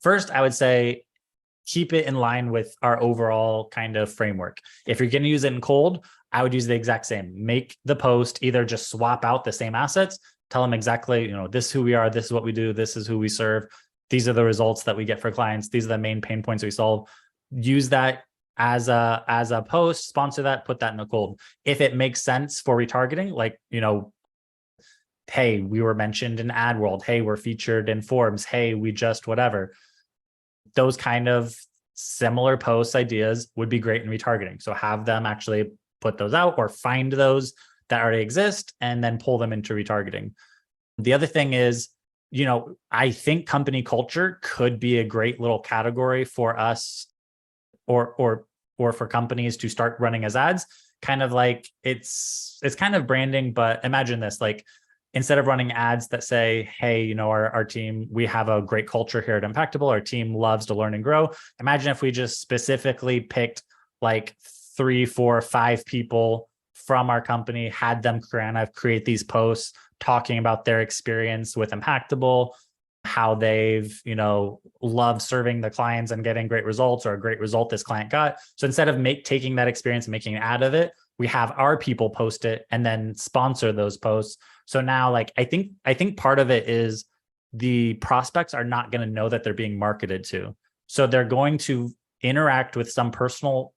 First, I would say keep it in line with our overall kind of framework. If you're going to use it in cold, I would use the exact same. Make the post, either just swap out the same assets, tell them exactly, this is who we are, this is what we do, this is who we serve, these are the results that we get for clients, these are the main pain points we solve. Use that as a post, sponsor that, put that in the cold. If it makes sense for retargeting, like, hey, we were mentioned in Ad World, hey, we're featured in Forbes, hey, we just whatever. Those kind of similar post ideas would be great in retargeting. So have them actually put those out or find those that already exist and then pull them into retargeting. The other thing is, I think company culture could be a great little category for us or for companies to start running as ads. Kind of like it's kind of branding, but imagine this, like, instead of running ads that say, hey, our team, we have a great culture here at Impactable, our team loves to learn and grow. Imagine if we just specifically picked like 3, 4, 5 people from our company, had them create these posts talking about their experience with Impactable, how they've, loved serving the clients and getting great results, or a great result this client got. So instead of taking that experience and making an ad of it, we have our people post it and then sponsor those posts. So now, like, I think part of it is the prospects are not going to know that they're being marketed to. So they're going to interact with some personal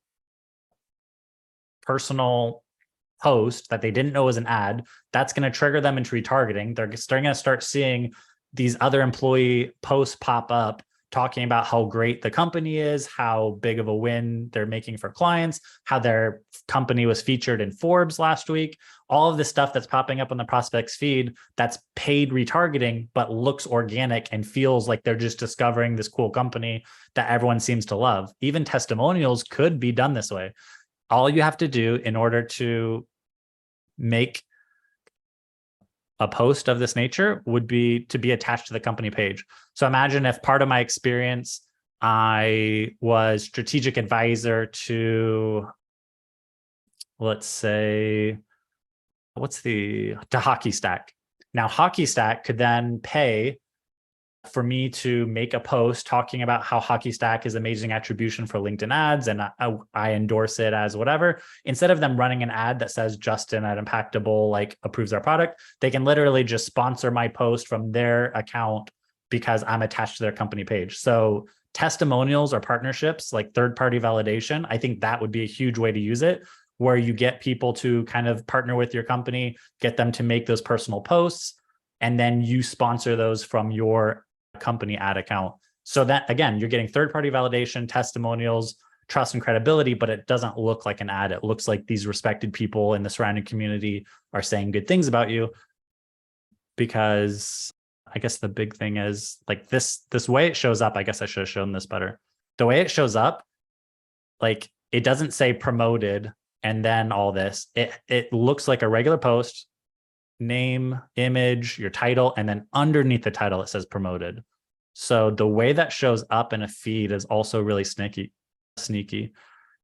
post that they didn't know was an ad. That's going to trigger them into retargeting. They're going to start seeing these other employee posts pop up talking about how great the company is, how big of a win they're making for clients, how their company was featured in Forbes last week, all of the stuff that's popping up on the prospects feed that's paid retargeting, but looks organic and feels like they're just discovering this cool company that everyone seems to love. Even testimonials could be done this way. All you have to do in order to make a post of this nature would be to be attached to the company page. So imagine if part of my experience, I was strategic advisor to, let's say, to Hockey Stack. Now, Hockey Stack could then pay for me to make a post talking about how Hockey Stack is amazing attribution for LinkedIn ads, and I endorse it as whatever. Instead of them running an ad that says Justin at Impactable like approves our product, they can literally just sponsor my post from their account because I'm attached to their company page. So testimonials or partnerships, like third-party validation, I think that would be a huge way to use it, where you get people to kind of partner with your company, get them to make those personal posts, and then you sponsor those from your company ad account. So that, again, you're getting third-party validation, testimonials, trust and credibility, but it doesn't look like an ad. It looks like these respected people in the surrounding community are saying good things about you. Because I guess the big thing is, like, this way it shows up, I guess I should have shown this better. The way it shows up, like, it doesn't say promoted and then all this. It looks like a regular post, name, image, your title, and then underneath the title it says promoted. So the way that shows up in a feed is also really sneaky.